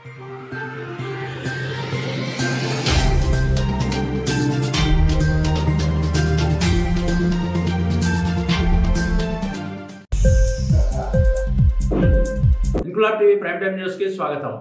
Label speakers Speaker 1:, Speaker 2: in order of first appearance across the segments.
Speaker 1: Inquilab TV prime time news కి స్వాగతం.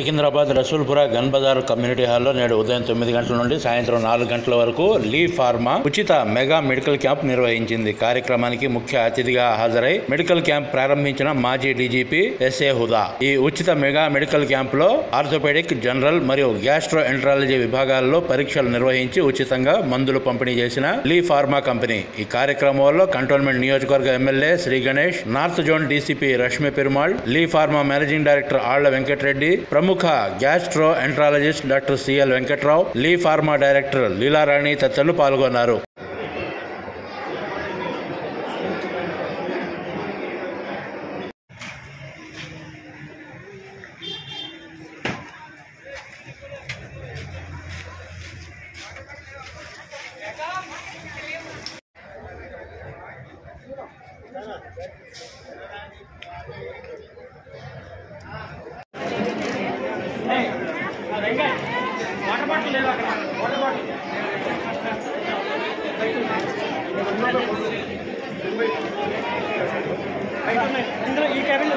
Speaker 1: Secunderabad Rasoolpura gun Bazar community హాల్లో నేడు ఉదయం 9 గంటల నుండి సాయంత్రం 4 గంటల వరకు లీ ఫార్మా ఉచిత మెగా మెడికల్ క్యాంప్ నిర్వహించింది. కార్యక్రమానికి ముఖ్య అతిథిగా హాజరై మెడికల్ క్యాంప్ ప్రారంభించిన మాజీ డీజీపీ ఎస్ఏ హుదా ఈ ఉచిత మెగా మెడికల్ క్యాంప్ లో ఆర్థోపెడిక్, జనరల్ మరియు గ్యాస్ట్రో ఎంట్రాలజీ విభాగాల్లో పరీక్షలు నిర్వహించి ఉచితంగా మందులు పంపిణీ చేసిన లీ ఫార్మా కంపెనీ. ఈ కార్యక్రమంలో కంటోన్మెంట్ నియోజకవర్గ MLA Shri Ganesh, north zone DCP Rashmi Perumal, Lee Pharma managing director Alla Venkata Reddy, ప్రముఖ gastroenterologist doctor CL Venkatrao, Lee Pharma director Leelarani తదితరులు పాల్గొన్నారు. వాటర్ బాటిల్ లేదు అక్కడ, వాటర్ బాటిల్ ఇందులో ఈ క్యాబిన్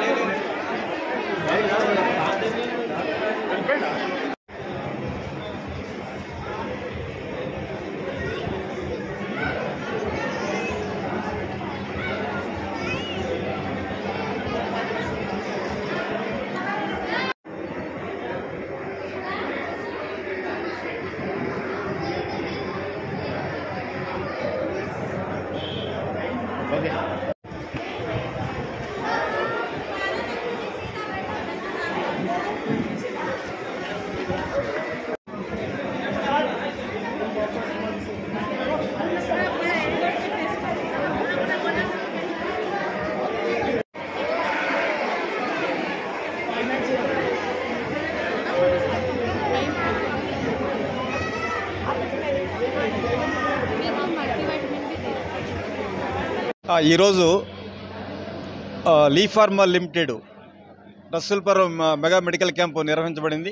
Speaker 2: ఈరోజు Lee Pharma limited Rasoolpura mega medical camp నిర్వహించబడింది.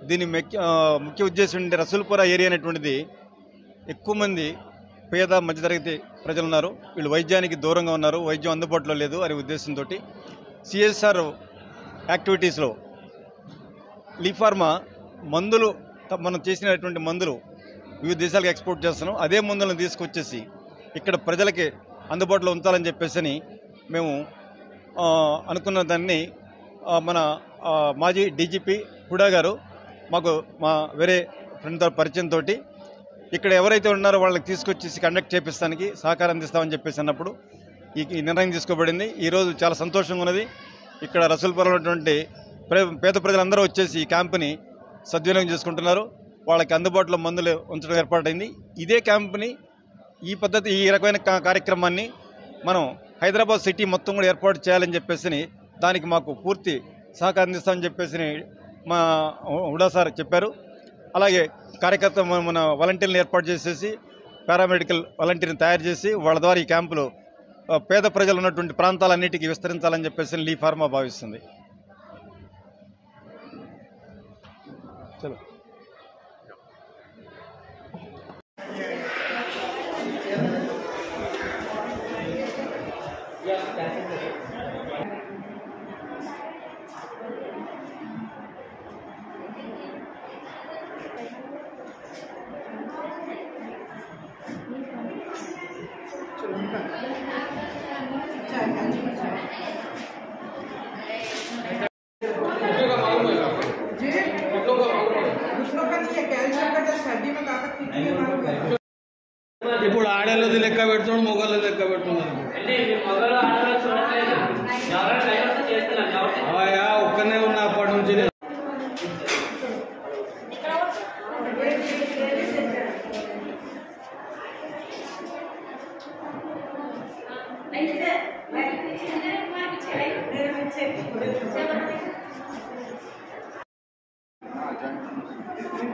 Speaker 2: దీని ముఖ్య ఉద్దేశం ఏంటంటే రసూల్పుర ఏరియా అనేటువంటిది ఎక్కువ మంది పేద మధ్యతరగతి ప్రజలు ఉన్నారు. వీళ్ళు వైద్యానికి దూరంగా ఉన్నారు, వైద్యం అందుబాటులో లేదు అనే ఉద్దేశంతో సిఎస్ఆర్ యాక్టివిటీస్లో లీ ఫార్మా మందులు, మనం చేసినటువంటి మందులు వివిధ దేశాలకు ఎక్స్పోర్ట్ చేస్తున్నాం. అదే మందులను తీసుకొచ్చేసి ఇక్కడ ప్రజలకి అందుబాటులో ఉంచాలని చెప్పేసి మేము అనుకున్న దాన్ని మన మాజీ డీజీపీ హుడా గారు మాకు మా వేరే ఫ్రెండ్ పరిచయంతో ఇక్కడ ఎవరైతే ఉన్నారో వాళ్ళకి తీసుకొచ్చేసి కండక్ట్ చేపిస్తానికి సహకారం అందిస్తామని చెప్పేసి అన్నప్పుడు ఈ నిర్ణయం తీసుకోబడింది. ఈరోజు చాలా సంతోషంగా ఉన్నది. ఇక్కడ రసూల్పురలో ఉన్నటువంటి పేద ప్రజలందరూ వచ్చేసి ఈ క్యాంపుని సద్వినియోగం చేసుకుంటున్నారు. వాళ్ళకి అందుబాటులో మందులు ఉంచడం ఏర్పాటైంది. ఇదే క్యాంపుని ఈ రకమైన కార్యక్రమాన్ని మనం హైదరాబాద్ సిటీ మొత్తం కూడా ఏర్పాటు చేయాలని చెప్పేసి దానికి మాకు పూర్తి సహకారం అందిస్తామని చెప్పేసి మా హుడా సార్ చెప్పారు. అలాగే కార్యకర్త మన వాలంటీర్లను ఏర్పాటు చేసేసి పారామెడికల్ వాలంటీర్ని తయారు చేసి వాళ్ళ ద్వారా ఈ క్యాంపులు పేద ప్రజలు ఉన్నటువంటి ప్రాంతాలన్నిటికీ విస్తరించాలని చెప్పేసి లీ ఫార్మా భావిస్తుంది. చలో
Speaker 3: ఇప్పుడు ఆడేళ్ళది లెక్క పెడుతున్నాడు, మొగళ్ళది లెక్క పెడుతున్నాడు. అవయా ఒక్కనే ఉన్న అప్పటి నుంచి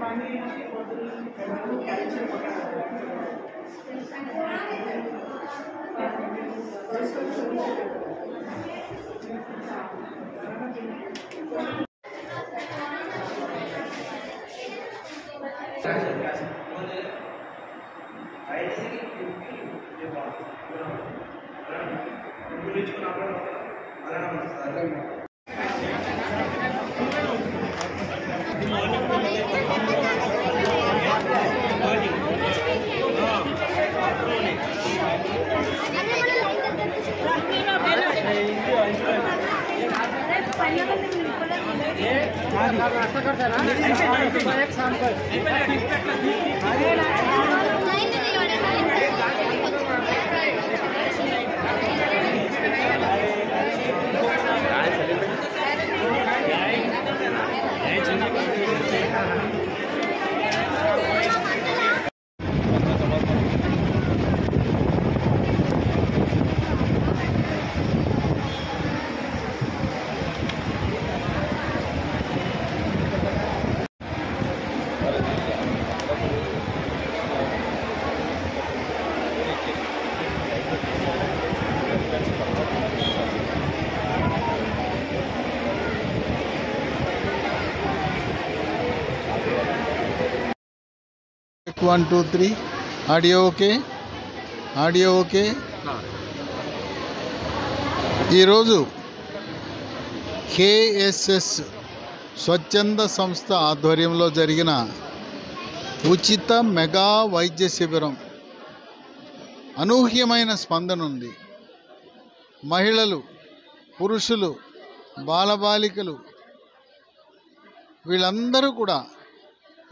Speaker 4: पानी 1 2 3 ఆడియో ఓకే ఆడియో ఓకే. ఈరోజు కేఎస్ఎస్ స్వచ్ఛంద సంస్థ ఆధ్వర్యంలో జరిగిన ఉచిత మెగా వైద్య శిబిరం అనూహ్యమైన స్పందన ఉంది. మహిళలు, పురుషులు, బాలబాలికలు వీళ్ళందరూ కూడా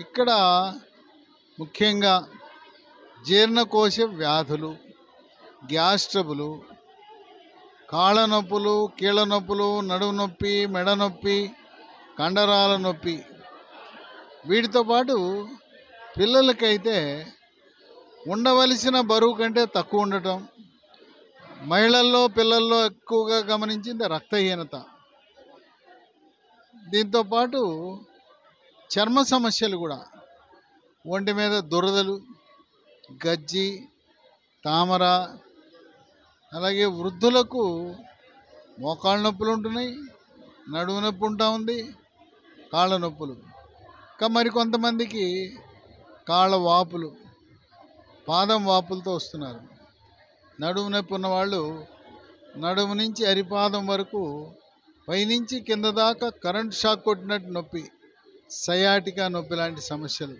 Speaker 4: ఇక్కడ ముఖ్యంగా జీర్ణకోశ వ్యాధులు, గ్యాస్ ట్రబులు, కాళ్ళ నొప్పులు, కీళ్ళ నొప్పులు, నడుము నొప్పి, మెడ నొప్పి, కండరాల నొప్పి, వీటితో పాటు పిల్లలకైతే ఉండవలసిన బరువు కంటే తక్కువ ఉండటం, మహిళల్లో పిల్లల్లో ఎక్కువగా గమనించింది రక్తహీనత, దీంతోపాటు చర్మ సమస్యలు కూడా, ఒంటి మీద దురదలు, గజ్జి, తామర, అలాగే వృద్ధులకు మోకాళ్ళ నొప్పులు ఉంటున్నాయి, నడుము నొప్పి ఉంటా ఉంది, కాళ్ళ నొప్పులు, ఇంకా మరికొంతమందికి కాళ్ళ వాపులు, పాదం వాపులతో వస్తున్నారు. నడుము నొప్పి ఉన్నవాళ్ళు నడుము నుంచి అరిపాదం వరకు పైనుంచి కింద దాకా కరెంట్ షాక్ కొట్టినట్టు నొప్పి, సయాటికా నొప్పి లాంటి సమస్యలు.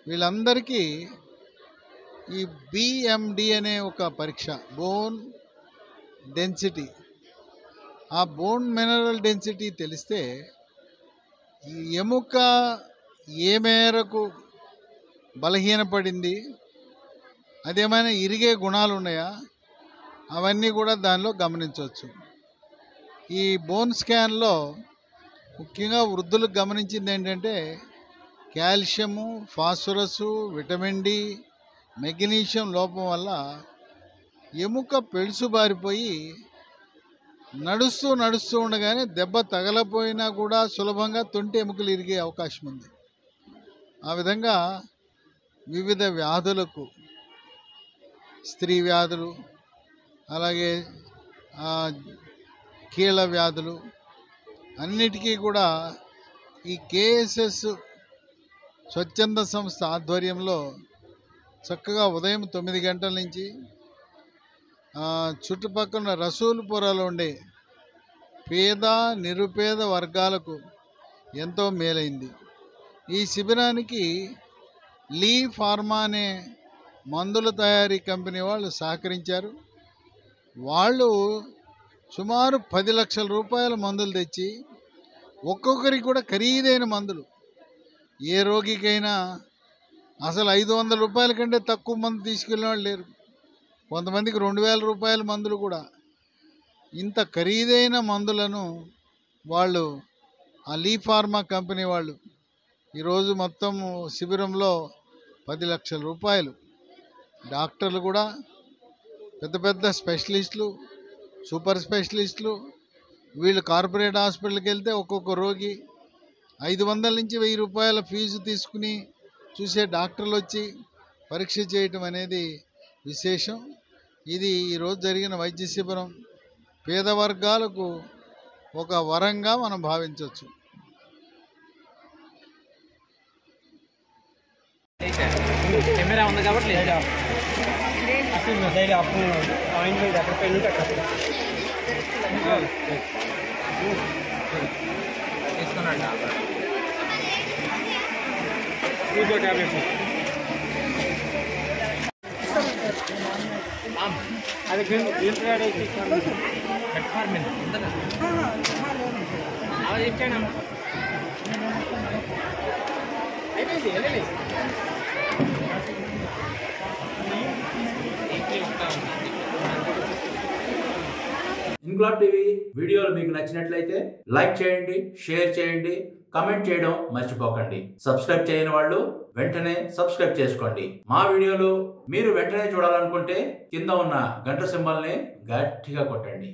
Speaker 4: వీళ్ళందరికీ ఈ బిఎండి అనే ఒక పరీక్ష, బోన్ డెన్సిటీ, ఆ బోన్ మినరల్ డెన్సిటీ తెలిస్తే ఈ ఎముక ఏ మేరకు బలహీనపడింది, అదేమైనా ఇరిగే గుణాలు ఉన్నాయా, అవన్నీ కూడా దానిలో గమనించవచ్చు. ఈ బోన్ స్కాన్లో ముఖ్యంగా వృద్ధులకు గమనించింది ఏంటంటే calcium, phosphorus, vitamin D, magnesium లోపం వల్ల ఎముక పెళుసుబారిపోయి నడుస్తూ ఉండగానే దెబ్బ తగలపోయినా కూడా సులభంగా తొంటి ఎముకలు ఇరిగే అవకాశం ఉంది. ఆ విధంగా వివిధ వ్యాధులకు, స్త్రీ వ్యాధులు, అలాగే కీళ్ళ వ్యాధులు అన్నిటికీ కూడా ఈ కేఎస్ఎస్ స్వచ్ఛంద సంస్థ ఆధ్వర్యంలో చక్కగా ఉదయం 9 గంటల నుంచి చుట్టుపక్కల రసూల్పురాలో ఉండే పేద నిరుపేద వర్గాలకు ఎంతో మేలైంది. ఈ శిబిరానికి లీ ఫార్మా అనే మందుల తయారీ కంపెనీ వాళ్ళు సహకరించారు. వాళ్ళు సుమారు 10 లక్షల రూపాయల మందులు తెచ్చి ఒక్కొక్కరికి కూడా ఖరీదైన మందులు, ఏ రోగికైనా అసలు 500 రూపాయల కంటే తక్కువ మందు తీసుకెళ్ళిన వాళ్ళు లేరు. కొంతమందికి 2000 రూపాయల మందులు కూడా. ఇంత ఖరీదైన మందులను వాళ్ళు ఆ లీ ఫార్మా కంపెనీ వాళ్ళు ఈరోజు మొత్తం శిబిరంలో 10 లక్షల రూపాయలు. డాక్టర్లు కూడా పెద్ద పెద్ద స్పెషలిస్టులు, సూపర్ స్పెషలిస్టులు, వీళ్ళు కార్పొరేట్ హాస్పిటల్కి వెళ్తే ఒక్కొక్క రోగి 500 నుంచి 1000 రూపాయల ఫీజు తీసుకుని చూసే డాక్టర్లు వచ్చి పరీక్ష చేయటం అనేది విశేషం. ఇది ఈరోజు జరిగిన వైద్య శిబిరం పేద వర్గాలకు ఒక వరంగా మనం భావించవచ్చు.
Speaker 5: కెమెరా ఉంది కాబట్టి లేదు అప్పుడు సైడ్ అప్పు ఆయింట్మెంట్ అక్కడ పెళ్ళి అక్కడ తీసుకున్నాడు టాబ్లెట్స్ అది ఇచ్చాను అయిపోయింది
Speaker 1: ఇన్క్లాబ్ టీవీ వీడియోలు మీకు నచ్చినట్లయితే లైక్ చేయండి, షేర్ చేయండి, కమెంట్ చేయడం మర్చిపోకండి. సబ్స్క్రైబ్ చేయని వాళ్ళు వెంటనే సబ్స్క్రైబ్ చేసుకోండి. మా వీడియోలు మీరు వెంటనే చూడాలనుకుంటే కింద ఉన్న గంట సింబల్ని గట్టిగా కొట్టండి.